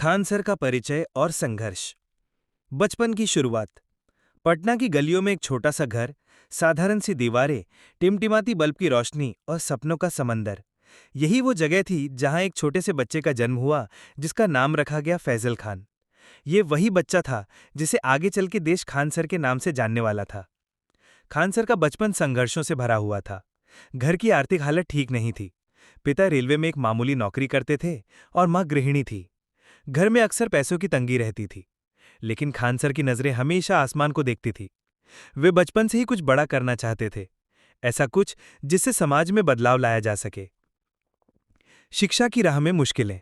Khan sir का परिचय और संघर्ष। बचपन की शुरुआत। पटना की गलियों में एक छोटा सा घर, साधारण सी दीवारें, टिमटिमाती बल्ब की रोशनी और सपनों का समंदर। यही वो जगह थी जहां एक छोटे से बच्चे का जन्म हुआ, जिसका नाम रखा गया फैजल खान। ये वही बच्चा था जिसे आगे चल के देश खान सर के नाम से जानने वाला था। खान सर का बचपन संघर्षों से भरा हुआ था। घर की आर्थिक हालत ठीक नहीं थी। पिता रेलवे में एक मामूली नौकरी करते थे और मां गृहिणी थी। घर में अक्सर पैसों की तंगी रहती थी, लेकिन खान सर की नजरें हमेशा आसमान को देखती थी। वे बचपन से ही कुछ बड़ा करना चाहते थे, ऐसा कुछ जिससे समाज में बदलाव लाया जा सके। शिक्षा की राह में मुश्किलें।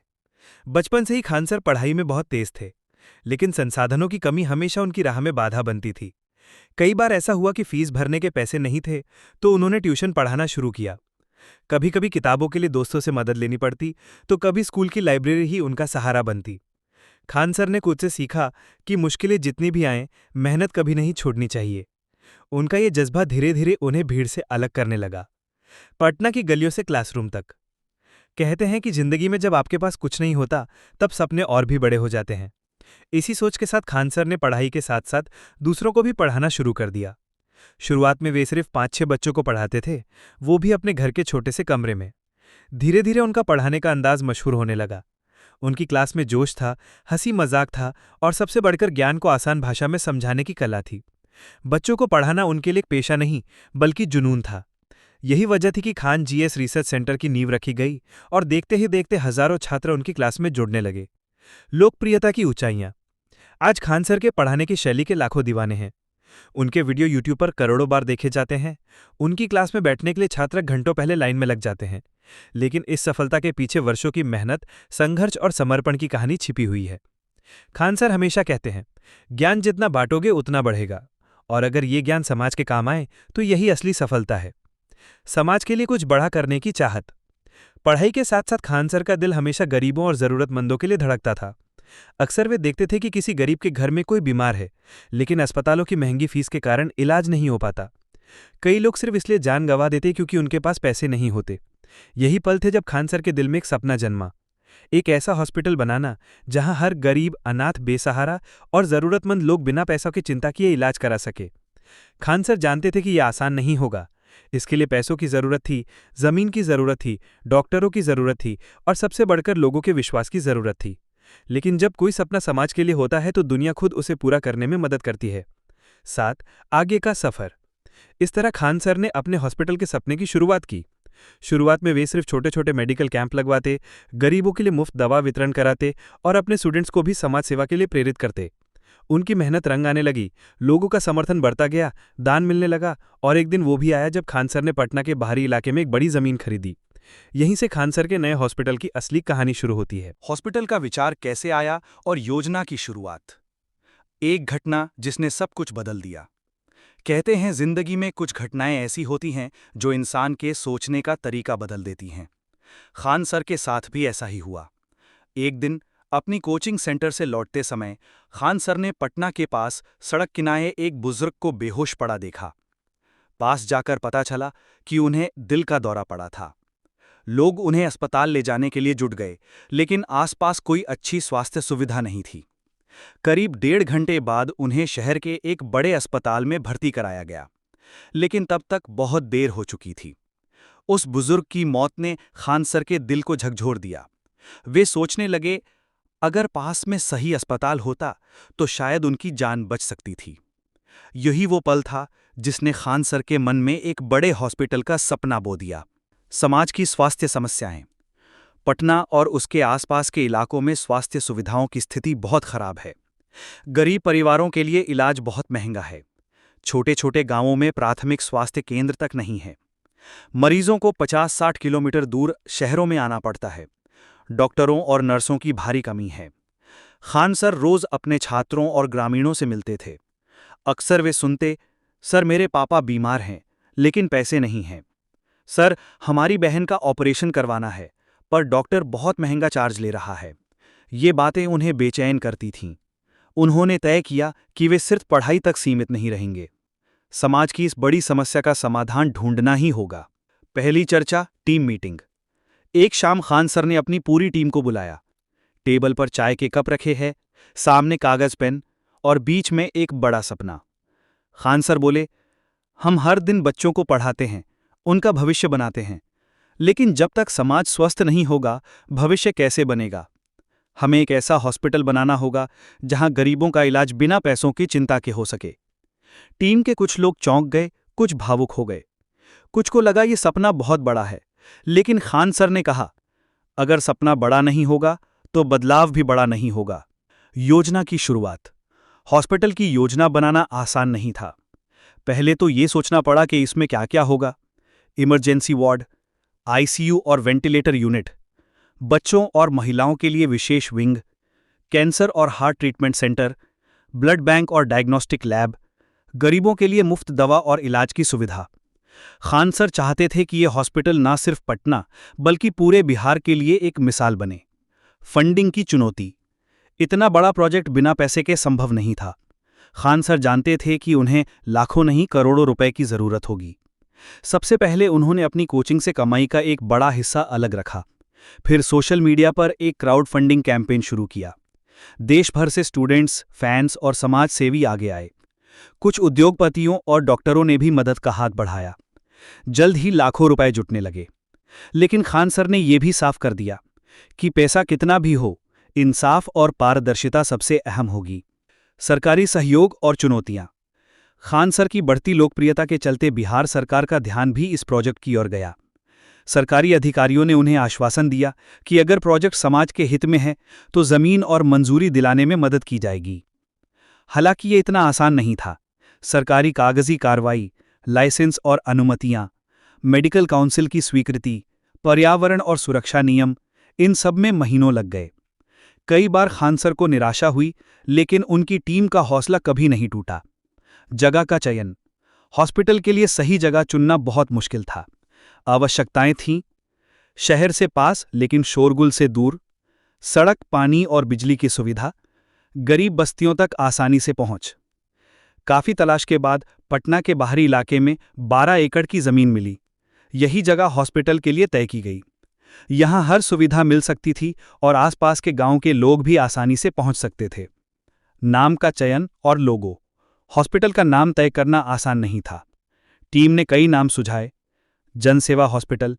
बचपन से ही खान सर पढ़ाई में बहुत तेज थे, लेकिन संसाधनों की कमी हमेशा उनकी राह में बाधा बनती थी। कई बार ऐसा हुआ कि फीस भरने के पैसे नहीं थे, तो उन्होंने ट्यूशन पढ़ाना शुरू किया। कभी कभी किताबों के लिए दोस्तों से मदद लेनी पड़ती, तो कभी स्कूल की लाइब्रेरी ही उनका सहारा बनती। खान सर ने खुद से सीखा कि मुश्किलें जितनी भी आएं, मेहनत कभी नहीं छोड़नी चाहिए। उनका ये जज्बा धीरे धीरे उन्हें भीड़ से अलग करने लगा। पटना की गलियों से क्लासरूम तक। कहते हैं कि जिंदगी में जब आपके पास कुछ नहीं होता, तब सपने और भी बड़े हो जाते हैं। इसी सोच के साथ खान सर ने पढ़ाई के साथ साथ दूसरों को भी पढ़ाना शुरू कर दिया। शुरुआत में वे सिर्फ 5-6 बच्चों को पढ़ाते थे, वो भी अपने घर के छोटे से कमरे में। धीरे धीरे उनका पढ़ाने का अंदाज मशहूर होने लगा। उनकी क्लास में जोश था, हंसी मजाक था और सबसे बढ़कर ज्ञान को आसान भाषा में समझाने की कला थी। बच्चों को पढ़ाना उनके लिए एक पेशा नहीं, बल्कि जुनून था। यही वजह थी कि खान जीएस रिसर्च सेंटर की नींव रखी गई और देखते ही देखते हजारों छात्र उनकी क्लास में जुड़ने लगे। लोकप्रियता की ऊंचाइयां। आज खान सर के पढ़ाने की शैली के लाखों दीवाने हैं। उनके वीडियो यूट्यूब पर करोड़ों बार देखे जाते हैं। उनकी क्लास में बैठने के लिए छात्र घंटों पहले लाइन में लग जाते हैं। लेकिन इस सफलता के पीछे वर्षों की मेहनत, संघर्ष और समर्पण की कहानी छिपी हुई है। खान सर हमेशा कहते हैं, ज्ञान जितना बांटोगे उतना बढ़ेगा, और अगर ये ज्ञान समाज के काम आए तो यही असली सफलता है। समाज के लिए कुछ बड़ा करने की चाहत। पढ़ाई के साथ साथ खान सर का दिल हमेशा गरीबों और जरूरतमंदों के लिए धड़कता था। अक्सर वे देखते थे कि किसी गरीब के घर में कोई बीमार है, लेकिन अस्पतालों की महंगी फीस के कारण इलाज नहीं हो पाता। कई लोग सिर्फ इसलिए जान गंवा देते क्योंकि उनके पास पैसे नहीं होते। यही पल थे जब खान सर के दिल में एक सपना जन्मा, एक ऐसा हॉस्पिटल बनाना जहां हर गरीब, अनाथ, बेसहारा और जरूरतमंद लोग बिना पैसों की चिंता किए इलाज करा सके। खान सर जानते थे कि यह आसान नहीं होगा। इसके लिए पैसों की जरूरत थी, जमीन की जरूरत थी, डॉक्टरों की जरूरत थी और सबसे बढ़कर लोगों के विश्वास की जरूरत थी। लेकिन जब कोई सपना समाज के लिए होता है तो दुनिया खुद उसे पूरा करने में मदद करती है। 7. आगे का सफर। इस तरह खान सर ने अपने हॉस्पिटल के सपने की शुरुआत की। शुरुआत में वे सिर्फ छोटे छोटे मेडिकल कैंप लगवाते, गरीबों के लिए मुफ्त दवा वितरण कराते और अपने स्टूडेंट्स को भी समाज सेवा के लिए प्रेरित करते। उनकी मेहनत रंग आने लगी, लोगों का समर्थन बढ़ता गया, दान मिलने लगा और एक दिन वो भी आया जब खान सर ने पटना के बाहरी इलाके में एक बड़ी जमीन खरीदी। यहीं से खान सर के नए हॉस्पिटल की असली कहानी शुरू होती है। हॉस्पिटल का विचार कैसे आया और योजना की शुरुआत। एक घटना जिसने सब कुछ बदल दिया। कहते हैं जिंदगी में कुछ घटनाएं ऐसी होती हैं जो इंसान के सोचने का तरीका बदल देती हैं। खान सर के साथ भी ऐसा ही हुआ। एक दिन अपनी कोचिंग सेंटर से लौटते समय खान सर ने पटना के पास सड़क किनारे एक बुजुर्ग को बेहोश पड़ा देखा। पास जाकर पता चला कि उन्हें दिल का दौरा पड़ा था। लोग उन्हें अस्पताल ले जाने के लिए जुट गए, लेकिन आसपास कोई अच्छी स्वास्थ्य सुविधा नहीं थी। करीब 1.5 घंटे बाद उन्हें शहर के एक बड़े अस्पताल में भर्ती कराया गया, लेकिन तब तक बहुत देर हो चुकी थी। उस बुजुर्ग की मौत ने खान सर के दिल को झकझोर दिया। वे सोचने लगे, अगर पास में सही अस्पताल होता तो शायद उनकी जान बच सकती थी। यही वो पल था जिसने खान सर के मन में एक बड़े हॉस्पिटल का सपना बो दिया। समाज की स्वास्थ्य समस्याएं। पटना और उसके आसपास के इलाकों में स्वास्थ्य सुविधाओं की स्थिति बहुत खराब है। गरीब परिवारों के लिए इलाज बहुत महंगा है। छोटे छोटे गांवों में प्राथमिक स्वास्थ्य केंद्र तक नहीं है। मरीजों को 50-60 किलोमीटर दूर शहरों में आना पड़ता है। डॉक्टरों और नर्सों की भारी कमी है। खान सर रोज अपने छात्रों और ग्रामीणों से मिलते थे। अक्सर वे सुनते, सर मेरे पापा बीमार हैं, लेकिन पैसे नहीं हैं। सर हमारी बहन का ऑपरेशन करवाना है, पर डॉक्टर बहुत महंगा चार्ज ले रहा है। ये बातें उन्हें बेचैन करती थीं। उन्होंने तय किया कि वे सिर्फ पढ़ाई तक सीमित नहीं रहेंगे। समाज की इस बड़ी समस्या का समाधान ढूंढना ही होगा। पहली चर्चा, टीम मीटिंग। एक शाम खान सर ने अपनी पूरी टीम को बुलाया। टेबल पर चाय के कप रखे हैं, सामने कागज पेन और बीच में एक बड़ा सपना। खान सर बोले, हम हर दिन बच्चों को पढ़ाते हैं, उनका भविष्य बनाते हैं, लेकिन जब तक समाज स्वस्थ नहीं होगा, भविष्य कैसे बनेगा? हमें एक ऐसा हॉस्पिटल बनाना होगा जहां गरीबों का इलाज बिना पैसों की चिंता के हो सके। टीम के कुछ लोग चौंक गए, कुछ भावुक हो गए, कुछ को लगा ये सपना बहुत बड़ा है, लेकिन खान सर ने कहा, अगर सपना बड़ा नहीं होगा तो बदलाव भी बड़ा नहीं होगा। योजना की शुरुआत। हॉस्पिटल की योजना बनाना आसान नहीं था। पहले तो ये सोचना पड़ा कि इसमें क्या क्या होगा। इमरजेंसी वार्ड, आईसीयू और वेंटिलेटर यूनिट, बच्चों और महिलाओं के लिए विशेष विंग, कैंसर और heart treatment centre, blood bank और डायग्नोस्टिक लैब, गरीबों के लिए मुफ्त दवा और इलाज की सुविधा। खान सर चाहते थे कि यह हॉस्पिटल ना सिर्फ पटना बल्कि पूरे बिहार के लिए एक मिसाल बने। फंडिंग की चुनौती। इतना बड़ा प्रोजेक्ट बिना पैसे के संभव नहीं था। खान सर जानते थे कि उन्हें लाखों नहीं करोड़ों रुपए की जरूरत होगी। सबसे पहले उन्होंने अपनी कोचिंग से कमाई का एक बड़ा हिस्सा अलग रखा। फिर सोशल मीडिया पर एक क्राउड फंडिंग कैंपेन शुरू किया। देश भर से स्टूडेंट्स, फैंस और समाज सेवी आगे आए। कुछ उद्योगपतियों और डॉक्टरों ने भी मदद का हाथ बढ़ाया। जल्द ही लाखों रुपए जुटने लगे। लेकिन खान सर ने यह भी साफ कर दिया कि पैसा कितना भी हो, इंसाफ और पारदर्शिता सबसे अहम होगी। सरकारी सहयोग और चुनौतियां। खान सर की बढ़ती लोकप्रियता के चलते बिहार सरकार का ध्यान भी इस प्रोजेक्ट की ओर गया। सरकारी अधिकारियों ने उन्हें आश्वासन दिया कि अगर प्रोजेक्ट समाज के हित में है तो जमीन और मंजूरी दिलाने में मदद की जाएगी। हालांकि ये इतना आसान नहीं था। सरकारी कागजी कार्रवाई, लाइसेंस और अनुमतियां, मेडिकल काउंसिल की स्वीकृति, पर्यावरण और सुरक्षा नियम, इन सब में महीनों लग गए। कई बार खान सर को निराशा हुई, लेकिन उनकी टीम का हौसला कभी नहीं टूटा। जगह का चयन। हॉस्पिटल के लिए सही जगह चुनना बहुत मुश्किल था। आवश्यकताएं थीं, शहर से पास लेकिन शोरगुल से दूर, सड़क, पानी और बिजली की सुविधा, गरीब बस्तियों तक आसानी से पहुंच। काफी तलाश के बाद पटना के बाहरी इलाके में 12 एकड़ की जमीन मिली। यही जगह हॉस्पिटल के लिए तय की गई। यहां हर सुविधा मिल सकती थी और आसपास के गांव के लोग भी आसानी से पहुंच सकते थे। नाम का चयन और लोगो। हॉस्पिटल का नाम तय करना आसान नहीं था। टीम ने कई नाम सुझाए, जनसेवा हॉस्पिटल,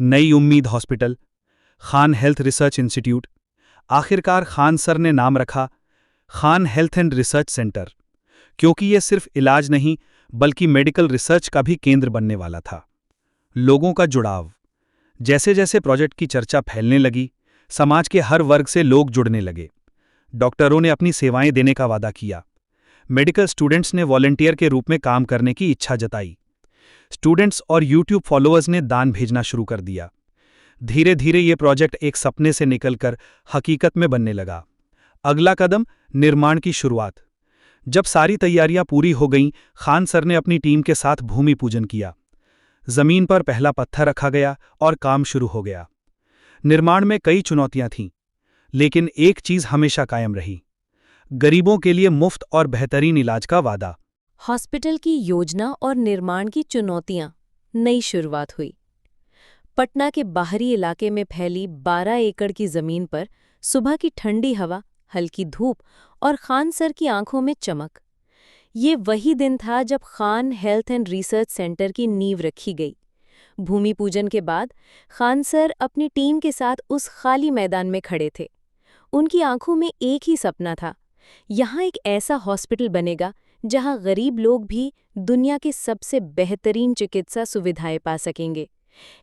नई उम्मीद hospital, Khan health research institute. आखिरकार खान सर ने नाम रखा Khan health and research centre, क्योंकि यह सिर्फ इलाज नहीं बल्कि मेडिकल रिसर्च का भी केंद्र बनने वाला था। लोगों का जुड़ाव। जैसे जैसे प्रोजेक्ट की चर्चा फैलने लगी, समाज के हर वर्ग से लोग जुड़ने लगे। डॉक्टरों ने अपनी सेवाएं देने का वादा किया। मेडिकल स्टूडेंट्स ने वॉलंटियर के रूप में काम करने की इच्छा जताई। स्टूडेंट्स और यूट्यूब फॉलोअर्स ने दान भेजना शुरू कर दिया। धीरे धीरे ये प्रोजेक्ट एक सपने से निकलकर हकीकत में बनने लगा। अगला कदम, निर्माण की शुरुआत। जब सारी तैयारियां पूरी हो गईं, खान सर ने अपनी टीम के साथ भूमि पूजन किया। जमीन पर पहला पत्थर रखा गया और काम शुरू हो गया। निर्माण में कई चुनौतियां थीं, लेकिन एक चीज हमेशा कायम रही, गरीबों के लिए मुफ्त और बेहतरीन इलाज का वादा। हॉस्पिटल की योजना और निर्माण की चुनौतियां। नई शुरुआत हुई। पटना के बाहरी इलाके में फैली 12 एकड़ की जमीन पर सुबह की ठंडी हवा, हल्की धूप और खान सर की आंखों में चमक। ये वही दिन था जब Khan health and research centre की नींव रखी गई। भूमि पूजन के बाद खान सर अपनी टीम के साथ उस खाली मैदान में खड़े थे। उनकी आंखों में एक ही सपना था, यहाँ एक ऐसा हॉस्पिटल बनेगा जहाँ गरीब लोग भी दुनिया के सबसे बेहतरीन चिकित्सा सुविधाएं पा सकेंगे।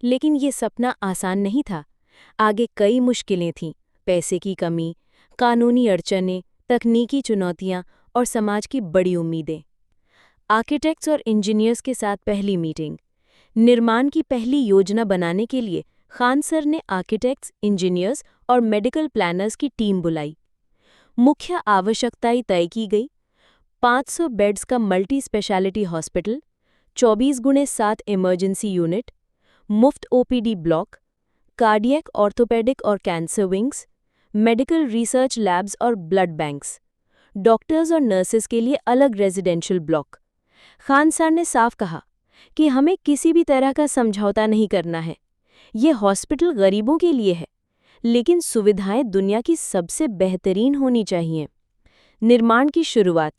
लेकिन ये सपना आसान नहीं था। आगे कई मुश्किलें थीं, पैसे की कमी, कानूनी अड़चनें, तकनीकी चुनौतियां और समाज की बड़ी उम्मीदें। आर्किटेक्ट्स और इंजीनियर्स के साथ पहली मीटिंग। निर्माण की पहली योजना बनाने के लिए खान सर ने आर्किटेक्ट्स, इंजीनियर्स और मेडिकल प्लानर्स की टीम बुलाई। मुख्य आवश्यकताएं तय की गई। 500 बेड्स का multi speciality hospital, 24x7 emergency unit, मुफ्त ओपीडी ब्लॉक, कार्डियक, ऑर्थोपेडिक और cancer wings, medical research labs और ब्लड बैंक्स, डॉक्टर्स और नर्सेस के लिए अलग रेजिडेंशियल ब्लॉक। खान सर ने साफ कहा कि हमें किसी भी तरह का समझौता नहीं करना है। ये हॉस्पिटल गरीबों के लिए है, लेकिन सुविधाएं दुनिया की सबसे बेहतरीन होनी चाहिए। निर्माण की शुरुआत।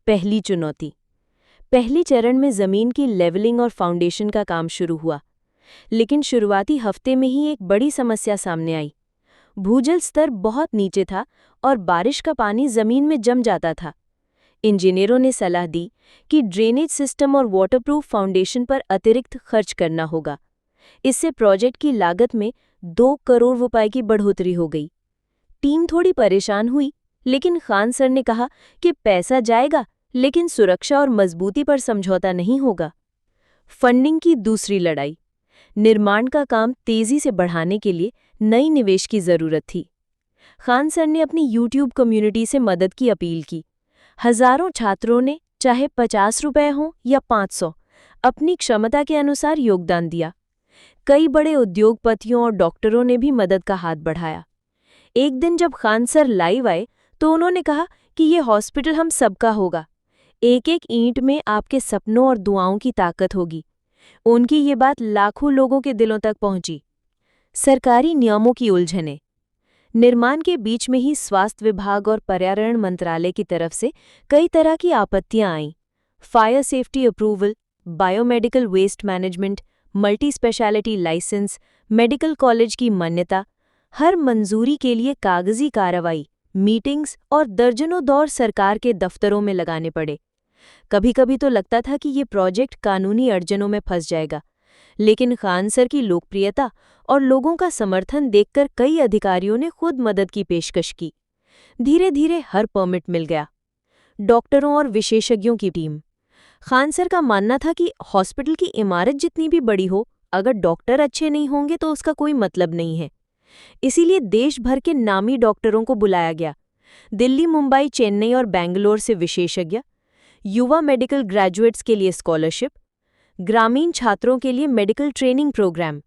पहली चुनौती। पहले चरण में जमीन की लेवलिंग और फाउंडेशन का काम शुरू हुआ, लेकिन शुरुआती हफ्ते में ही एक बड़ी समस्या सामने आई। भूजल स्तर बहुत नीचे था और बारिश का पानी जमीन में जम जाता था। इंजीनियरों ने सलाह दी कि ड्रेनेज सिस्टम और वाटरप्रूफ फाउंडेशन पर अतिरिक्त खर्च करना होगा। इससे प्रोजेक्ट की लागत में 2 करोड़ रुपए की बढ़ोतरी हो गई। टीम थोड़ी परेशान हुई, लेकिन खान सर ने कहा कि पैसा जाएगा, लेकिन सुरक्षा और मजबूती पर समझौता नहीं होगा। फंडिंग की दूसरी लड़ाई। निर्माण का काम तेजी से बढ़ाने के लिए नई निवेश की जरूरत थी। खान सर ने अपनी YouTube कम्युनिटी से मदद की अपील की। हजारों छात्रों ने, चाहे 50 रुपए हों या 500, अपनी क्षमता के अनुसार योगदान दिया। कई बड़े उद्योगपतियों और डॉक्टरों ने भी मदद का हाथ बढ़ाया। एक दिन जब खान सर लाइव आए तो उन्होंने कहा कि ये हॉस्पिटल हम सबका होगा। एक एक ईंट में आपके सपनों और दुआओं की ताकत होगी। उनकी ये बात लाखों लोगों के दिलों तक पहुंची। सरकारी नियमों की उलझनें। निर्माण के बीच में ही स्वास्थ्य विभाग और पर्यावरण मंत्रालय की तरफ से कई तरह की आपत्तियां आईं। Fire safety approval, biomedical waste management, multi speciality licence, medical college की मान्यता, हर मंजूरी के लिए कागजी कार्रवाई, मीटिंग्स और दर्जनों दौर सरकार के दफ्तरों में लगाने पड़े। कभी-कभी तो लगता था कि ये प्रोजेक्ट कानूनी अड़चनों में फंस जाएगा, लेकिन खान सर की लोकप्रियता और लोगों का समर्थन देखकर कई अधिकारियों ने खुद मदद की पेशकश की। धीरे-धीरे हर परमिट मिल गया। डॉक्टरों और विशेषज्ञों की टीम। खान सर का मानना था कि हॉस्पिटल की इमारत जितनी भी बड़ी हो, अगर डॉक्टर अच्छे नहीं होंगे तो उसका कोई मतलब नहीं है। इसीलिए देश भर के नामी डॉक्टरों को बुलाया गया। दिल्ली, मुंबई, चेन्नई और बेंगलोर से विशेषज्ञ, युवा मेडिकल ग्रेजुएट्स के लिए स्कॉलरशिप, ग्रामीण छात्रों के लिए मेडिकल ट्रेनिंग प्रोग्राम।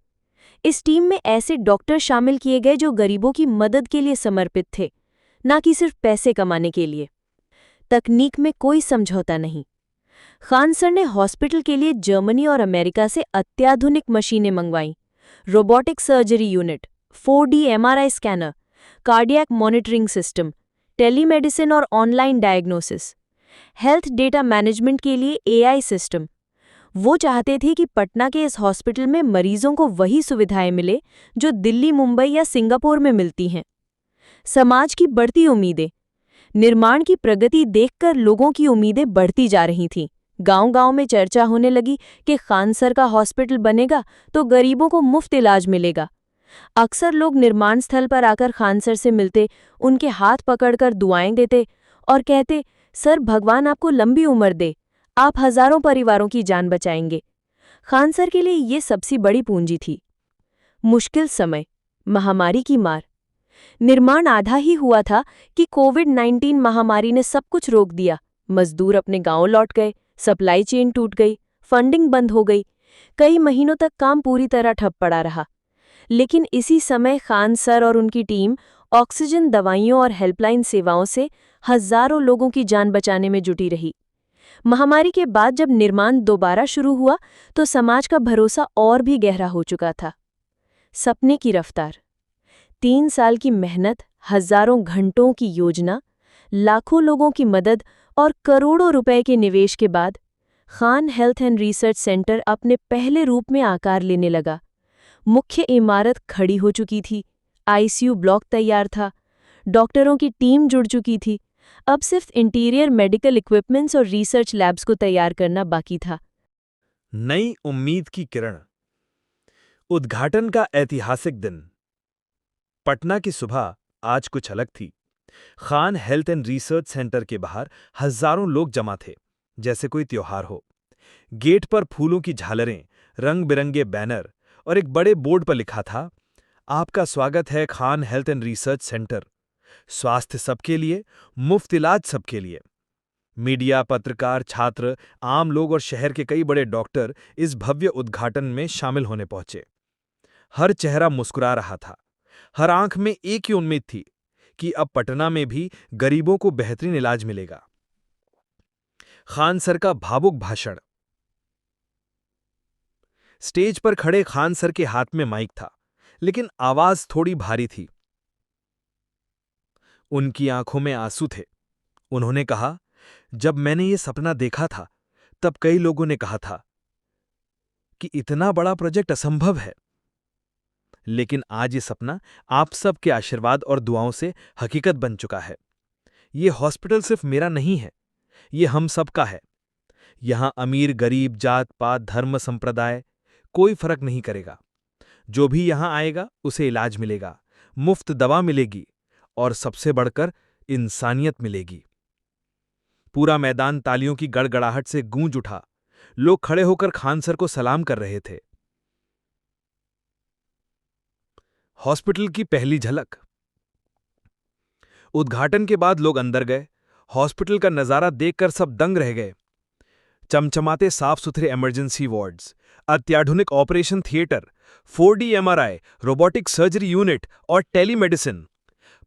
इस टीम में ऐसे डॉक्टर शामिल किए गए जो गरीबों की मदद के लिए समर्पित थे, न कि सिर्फ पैसे कमाने के लिए। तकनीक में कोई समझौता नहीं। खान सर ने हॉस्पिटल के लिए जर्मनी और अमेरिका से अत्याधुनिक मशीनें मंगवाईं। Robotic surgery unit, 4D MRI scanner, cardiac monitoring system, telemedicine और online diagnosis, health data management के लिए AI सिस्टम। वो चाहते थे कि पटना के इस हॉस्पिटल में मरीजों को वही सुविधाएं मिले जो दिल्ली, मुंबई या सिंगापुर में मिलती हैं। समाज की बढ़ती उम्मीदें। निर्माण की प्रगति देखकर लोगों की उम्मीदें बढ़ती जा रही थीं। गांव-गांव में चर्चा होने लगी कि खान सर का हॉस्पिटल बनेगा तो गरीबों को मुफ्त इलाज मिलेगा। अक्सर लोग निर्माण स्थल पर आकर खान सर से मिलते, उनके हाथ पकड़कर दुआएं देते और कहते, सर भगवान आपको लंबी उम्र दे, आप हजारों परिवारों की जान बचाएंगे। खान सर के लिए ये सबसे बड़ी पूंजी थी। मुश्किल समय, महामारी की मार। निर्माण आधा ही हुआ था कि कोविड-19 महामारी ने सब कुछ रोक दिया। मजदूर अपने गांव लौट गए, सप्लाई चेन टूट गई, फंडिंग बंद हो गई। कई महीनों तक काम पूरी तरह ठप पड़ा रहा। लेकिन इसी समय खान सर और उनकी टीम ऑक्सीजन, दवाइयों और हेल्पलाइन सेवाओं से हजारों लोगों की जान बचाने में जुटी रही। महामारी के बाद जब निर्माण दोबारा शुरू हुआ तो समाज का भरोसा और भी गहरा हो चुका था। सपने की रफ्तार। 3 साल की मेहनत, हजारों घंटों की योजना, लाखों लोगों की मदद और करोड़ों रुपए के निवेश के बाद Khan health and research centre अपने पहले रूप में आकार लेने लगा। मुख्य इमारत खड़ी हो चुकी थी, ICU ब्लॉक तैयार था, डॉक्टरों की टीम जुड़ चुकी थी। अब सिर्फ इंटीरियर मेडिकल इक्विपमेंट्स और रिसर्च लैब्स को तैयार करना बाकी था। नई उम्मीद की किरण। उद्घाटन का ऐतिहासिक दिन। पटना की सुबह आज कुछ अलग थी। Khan health and research centre के बाहर हजारों लोग जमा थे, जैसे कोई त्योहार हो। गेट पर फूलों की झालरें, रंग बिरंगे बैनर और एक बड़े बोर्ड पर लिखा था, आपका स्वागत है Khan health and research centre. स्वास्थ्य सबके लिए, मुफ्त इलाज सबके लिए। मीडिया, पत्रकार, छात्र, आम लोग और शहर के कई बड़े डॉक्टर इस भव्य उद्घाटन में शामिल होने पहुंचे। हर चेहरा मुस्कुरा रहा था, हर आंख में एक ही उम्मीद थी कि अब पटना में भी गरीबों को बेहतरीन इलाज मिलेगा। खान सर का भावुक भाषण। स्टेज पर खड़े खान सर के हाथ में माइक था, लेकिन आवाज थोड़ी भारी थी। उनकी आंखों में आंसू थे। उन्होंने कहा, जब मैंने ये सपना देखा था तब कई लोगों ने कहा था कि इतना बड़ा प्रोजेक्ट असंभव है, लेकिन आज ये सपना आप सबके आशीर्वाद और दुआओं से हकीकत बन चुका है। ये हॉस्पिटल सिर्फ मेरा नहीं है, ये हम सबका है। यहां अमीर गरीब जात पात धर्म संप्रदाय कोई फर्क नहीं करेगा। जो भी यहां आएगा उसे इलाज मिलेगा, मुफ्त दवा मिलेगी और सबसे बढ़कर इंसानियत मिलेगी। पूरा मैदान तालियों की गड़गड़ाहट से गूंज उठा। लोग खड़े होकर खान सर को सलाम कर रहे थे। हॉस्पिटल की पहली झलक। उद्घाटन के बाद लोग अंदर गए। हॉस्पिटल का नजारा देखकर सब दंग रह गए। चमचमाते साफ सुथरे इमरजेंसी वार्ड्स, अत्याधुनिक operation theatre, 4D MRI, robotic surgery unit और टेलीमेडिसिन,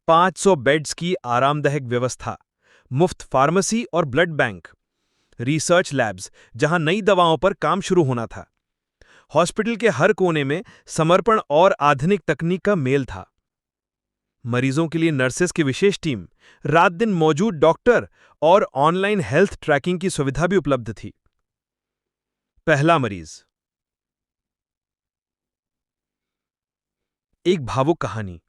500 बेड्स की आरामदायक व्यवस्था, मुफ्त फार्मेसी और ब्लड बैंक, रिसर्च लैब्स जहां नई दवाओं पर काम शुरू होना था। हॉस्पिटल के हर कोने में समर्पण और आधुनिक तकनीक का मेल था। मरीजों के लिए नर्सेस की विशेष टीम, रात दिन मौजूद डॉक्टर और ऑनलाइन हेल्थ ट्रैकिंग की सुविधा भी उपलब्ध थी। पहला मरीज। एक भावुक कहानी।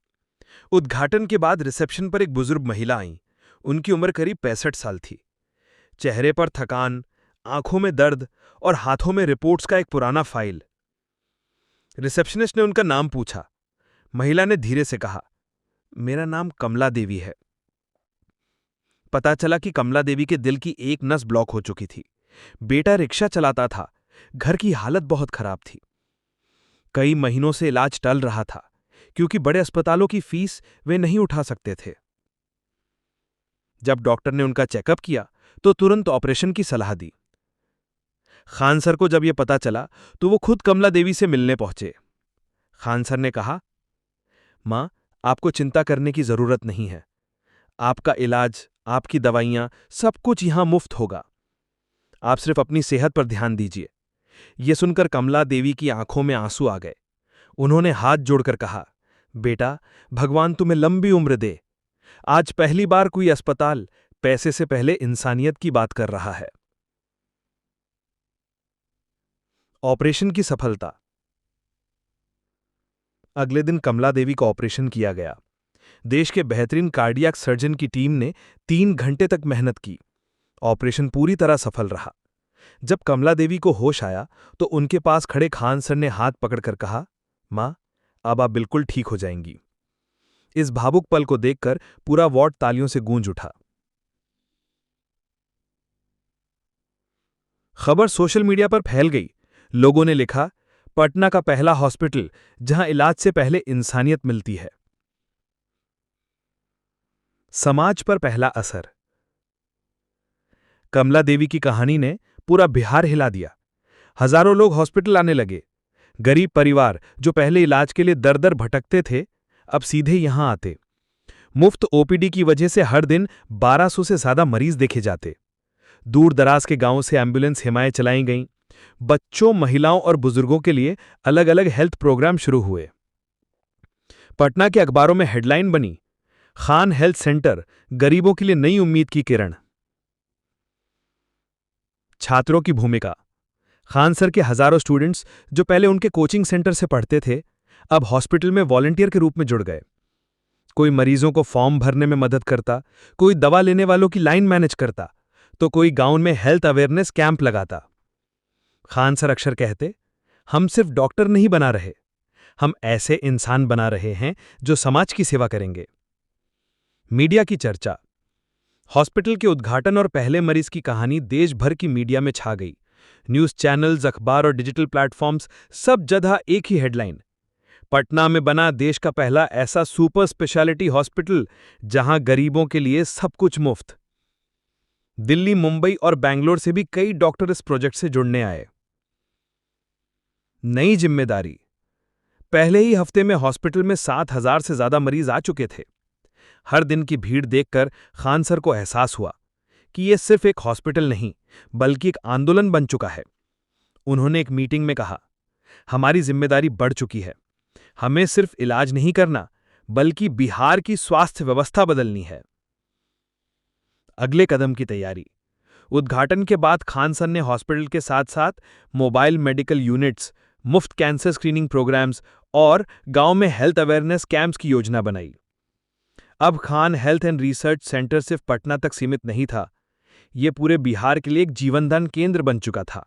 उद्घाटन के बाद रिसेप्शन पर एक बुजुर्ग महिला आईं। उनकी उम्र करीब 65 साल थी। चेहरे पर थकान, आंखों में दर्द और हाथों में रिपोर्ट्स का एक पुराना फाइल। रिसेप्शनिस्ट ने उनका नाम पूछा। महिला ने धीरे से कहा, मेरा नाम कमला देवी है। पता चला कि कमला देवी के दिल की एक नस ब्लॉक हो चुकी थी। बेटा रिक्शा चलाता था। घर की हालत बहुत खराब थी। कई महीनों से इलाज टल रहा था क्योंकि बड़े अस्पतालों की फीस वे नहीं उठा सकते थे। जब डॉक्टर ने उनका चेकअप किया तो तुरंत ऑपरेशन की सलाह दी। खान सर को जब यह पता चला तो वो खुद कमला देवी से मिलने पहुंचे। खान सर ने कहा, मां, आपको चिंता करने की जरूरत नहीं है। आपका इलाज, आपकी दवाइयां, सब कुछ यहां मुफ्त होगा। आप सिर्फ अपनी सेहत पर ध्यान दीजिए। यह सुनकर कमला देवी की आंखों में आंसू आ गए। उन्होंने हाथ जोड़कर कहा, बेटा, भगवान तुम्हें लंबी उम्र दे। आज पहली बार कोई अस्पताल पैसे से पहले इंसानियत की बात कर रहा है। ऑपरेशन की सफलता। अगले दिन कमला देवी का ऑपरेशन किया गया। देश के बेहतरीन कार्डियक सर्जन की टीम ने 3 घंटे तक मेहनत की। ऑपरेशन पूरी तरह सफल रहा। जब कमला देवी को होश आया तो उनके पास खड़े खान सर ने हाथ पकड़कर कहा, मां, अब आप बिल्कुल ठीक हो जाएंगी। इस भावुक पल को देखकर पूरा वार्ड तालियों से गूंज उठा। खबर सोशल मीडिया पर फैल गई। लोगों ने लिखा, पटना का पहला हॉस्पिटल जहां इलाज से पहले इंसानियत मिलती है। समाज पर पहला असर। कमला देवी की कहानी ने पूरा बिहार हिला दिया। हजारों लोग हॉस्पिटल आने लगे। गरीब परिवार जो पहले इलाज के लिए दर दर भटकते थे, अब सीधे यहां आते। मुफ्त ओपीडी की वजह से हर दिन 1200 से ज्यादा मरीज देखे जाते। दूर दराज के गांवों से एम्बुलेंस सेवाएं चलाई गईं। बच्चों, महिलाओं और बुजुर्गों के लिए अलग अलग हेल्थ प्रोग्राम शुरू हुए। पटना के अखबारों में हेडलाइन बनी, खान हेल्थ सेंटर, गरीबों के लिए नई उम्मीद की किरण। छात्रों की भूमिका। खान सर के हजारों स्टूडेंट्स जो पहले उनके कोचिंग सेंटर से पढ़ते थे, अब हॉस्पिटल में वॉलंटियर के रूप में जुड़ गए। कोई मरीजों को फॉर्म भरने में मदद करता, कोई दवा लेने वालों की लाइन मैनेज करता, तो कोई गांव में हेल्थ अवेयरनेस कैंप लगाता। खान सर अक्सर कहते, हम सिर्फ डॉक्टर नहीं बना रहे, हम ऐसे इंसान बना रहे हैं जो समाज की सेवा करेंगे। मीडिया की चर्चा। हॉस्पिटल के उद्घाटन और पहले मरीज की कहानी देश भर की मीडिया में छा गई। न्यूज चैनल्स, अखबार और डिजिटल प्लेटफॉर्म्स सब जगह एक ही हेडलाइन, पटना में बना देश का पहला ऐसा सुपर स्पेशलिटी हॉस्पिटल जहां गरीबों के लिए सब कुछ मुफ्त। दिल्ली, मुंबई और बेंगलोर से भी कई डॉक्टर इस प्रोजेक्ट से जुड़ने आए। नई जिम्मेदारी। पहले ही हफ्ते में हॉस्पिटल में 7000 से ज्यादा मरीज आ चुके थे। हर दिन की भीड़ देखकर खान सर को एहसास हुआ कि यह सिर्फ एक हॉस्पिटल नहीं, बल्कि एक आंदोलन बन चुका है। उन्होंने एक मीटिंग में कहा, हमारी जिम्मेदारी बढ़ चुकी है। हमें सिर्फ इलाज नहीं करना, बल्कि बिहार की स्वास्थ्य व्यवस्था बदलनी है। अगले कदम की तैयारी। उद्घाटन के बाद खान सर ने हॉस्पिटल के साथ साथ मोबाइल मेडिकल यूनिट्स, मुफ्त कैंसर स्क्रीनिंग प्रोग्राम्स और गांव में हेल्थ अवेयरनेस कैंप्स की योजना बनाई। अब Khan health and research centre सिर्फ पटना तक सीमित नहीं था, ये पूरे बिहार के लिए एक जीवनदान केंद्र बन चुका था।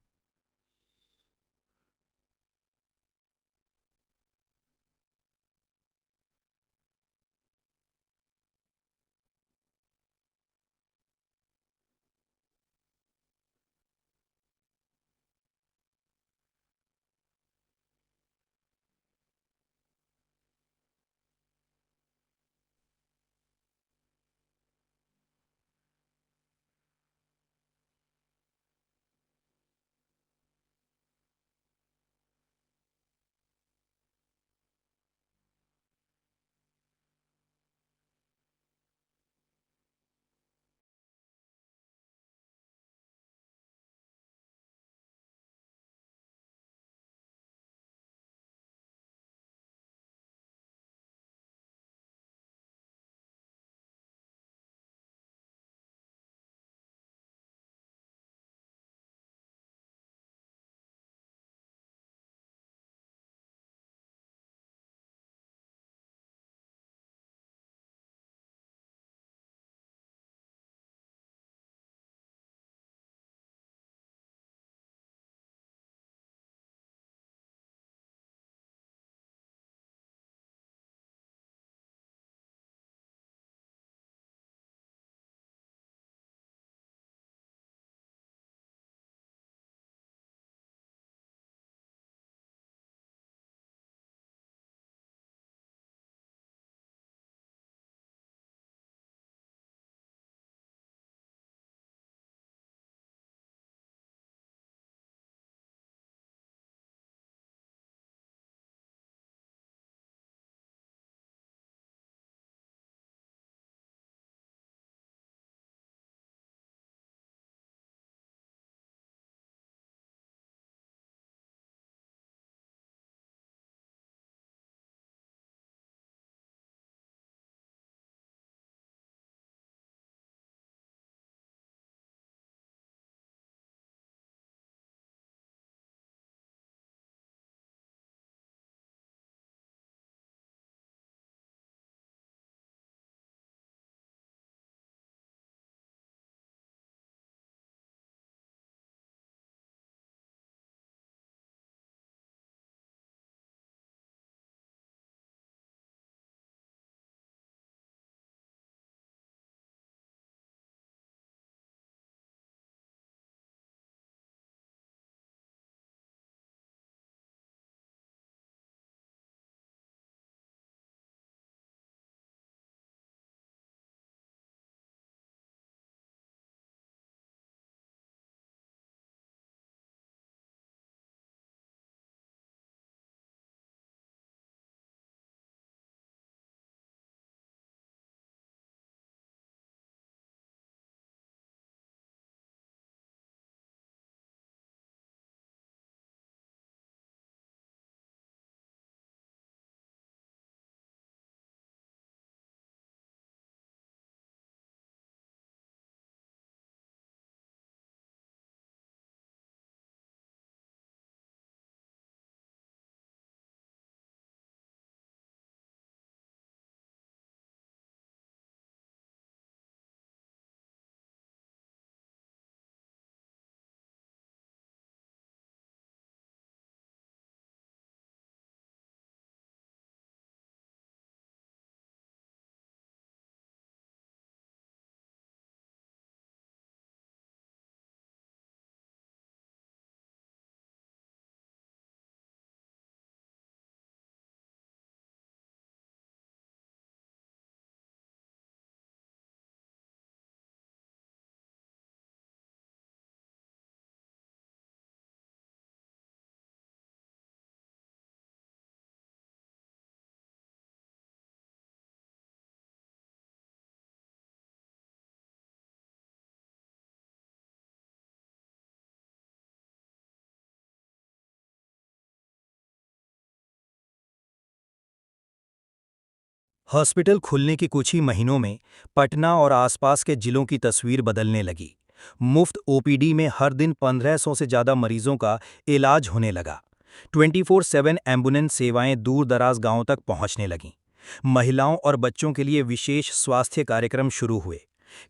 हॉस्पिटल खुलने के कुछ ही महीनों में पटना और आसपास के जिलों की तस्वीर बदलने लगी। मुफ्त ओपीडी में हर दिन 1500 से ज़्यादा मरीजों का इलाज होने लगा। 24/7 एम्बुलेंस सेवाएं दूर दराज गांवों तक पहुंचने लगीं। महिलाओं और बच्चों के लिए विशेष स्वास्थ्य कार्यक्रम शुरू हुए।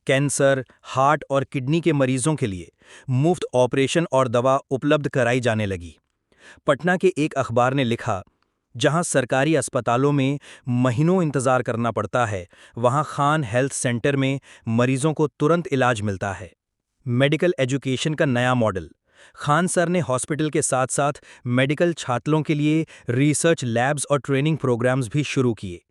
कैंसर, हार्ट और किडनी के मरीजों के लिए मुफ्त ऑपरेशन और दवा उपलब्ध कराई जाने लगी। पटना के एक अखबार ने लिखा, जहां सरकारी अस्पतालों में महीनों इंतजार करना पड़ता है, वहां खान हेल्थ सेंटर में मरीजों को तुरंत इलाज मिलता है। मेडिकल एजुकेशन का नया मॉडल। खान सर ने हॉस्पिटल के साथ साथ मेडिकल छात्रों के लिए रिसर्च लैब्स और ट्रेनिंग प्रोग्राम्स भी शुरू किए।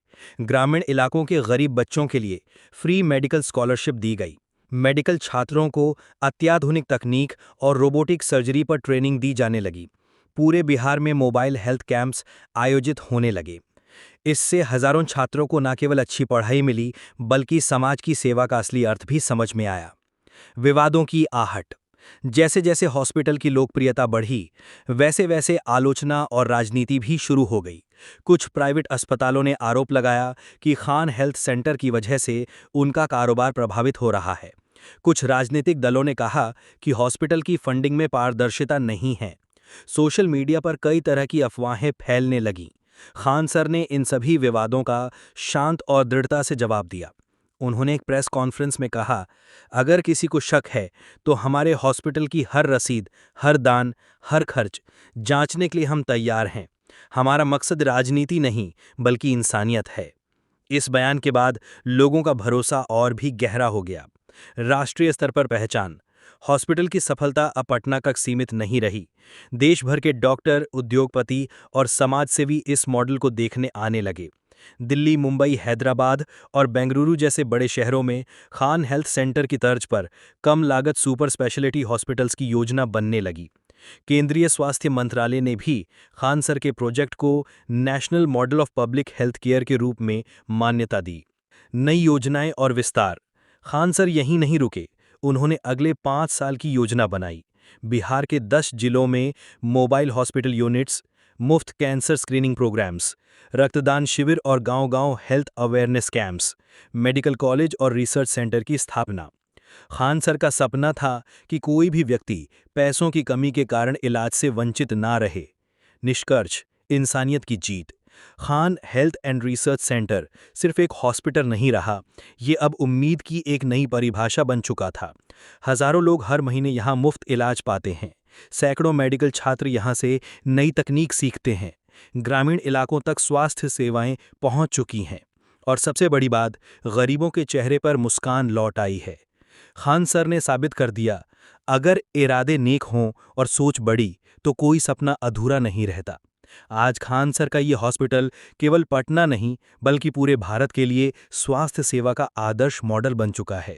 ग्रामीण इलाकों के गरीब बच्चों के लिए फ्री मेडिकल स्कॉलरशिप दी गई। मेडिकल छात्रों को अत्याधुनिक तकनीक और रोबोटिक सर्जरी पर ट्रेनिंग दी जाने लगी। पूरे बिहार में मोबाइल हेल्थ कैंप्स आयोजित होने लगे। इससे हजारों छात्रों को न केवल अच्छी पढ़ाई मिली, बल्कि समाज की सेवा का असली अर्थ भी समझ में आया। विवादों की आहट। जैसे जैसे हॉस्पिटल की लोकप्रियता बढ़ी, वैसे वैसे आलोचना और राजनीति भी शुरू हो गई। कुछ प्राइवेट अस्पतालों ने आरोप लगाया कि खान हेल्थ सेंटर की वजह से उनका कारोबार प्रभावित हो रहा है। कुछ राजनीतिक दलों ने कहा कि हॉस्पिटल की फंडिंग में पारदर्शिता नहीं है। सोशल मीडिया पर कई तरह की अफवाहें फैलने लगीं। खान सर ने इन सभी विवादों का शांत और दृढ़ता से जवाब दिया। उन्होंने एक प्रेस कॉन्फ्रेंस में कहा, अगर किसी को शक है तो हमारे हॉस्पिटल की हर रसीद, हर दान, हर खर्च जांचने के लिए हम तैयार हैं। हमारा मकसद राजनीति नहीं, बल्कि इंसानियत है। इस बयान के बाद लोगों का भरोसा और भी गहरा हो गया। राष्ट्रीय स्तर पर पहचान। हॉस्पिटल की सफलता अब पटना तक सीमित नहीं रही। देश भर के डॉक्टर, उद्योगपति और समाजसेवी इस मॉडल को देखने आने लगे। दिल्ली, मुंबई, हैदराबाद और बेंगलुरु जैसे बड़े शहरों में खान हेल्थ सेंटर की तर्ज पर कम लागत सुपर स्पेशलिटी हॉस्पिटल्स की योजना बनने लगी। केंद्रीय स्वास्थ्य मंत्रालय ने भी खान सर के प्रोजेक्ट को national model of public health care के रूप में मान्यता दी। नई योजनाएं और विस्तार। खान सर यहीं नहीं रुके, उन्होंने अगले 5 साल की योजना बनाई। बिहार के 10 जिलों में मोबाइल हॉस्पिटल यूनिट्स, मुफ्त कैंसर स्क्रीनिंग प्रोग्राम्स, रक्तदान शिविर और गांव-गांव health awareness camps, medical college और रिसर्च सेंटर की स्थापना। खान सर का सपना था कि कोई भी व्यक्ति पैसों की कमी के कारण इलाज से वंचित ना रहे। निष्कर्ष, इंसानियत की जीत। Khan health and research centre सिर्फ एक हॉस्पिटल नहीं रहा, ये अब उम्मीद की एक नई परिभाषा बन चुका था। हजारों लोग हर महीने यहाँ मुफ्त इलाज पाते हैं। सैकड़ों मेडिकल छात्र यहाँ से नई तकनीक सीखते हैं। ग्रामीण इलाकों तक स्वास्थ्य सेवाएं पहुँच चुकी हैं। और सबसे बड़ी बात, गरीबों के चेहरे पर मुस्कान लौट आई है। खान सर ने साबित कर दिया, अगर इरादे नेक हों और सोच बड़ी, तो कोई सपना अधूरा नहीं रहता। आज खान सर का ये हॉस्पिटल केवल पटना नहीं, बल्कि पूरे भारत के लिए स्वास्थ्य सेवा का आदर्श मॉडल बन चुका है।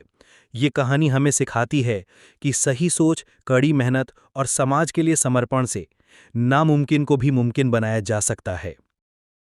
ये कहानी हमें सिखाती है कि सही सोच, कड़ी मेहनत और समाज के लिए समर्पण से नामुमकिन को भी मुमकिन बनाया जा सकता है।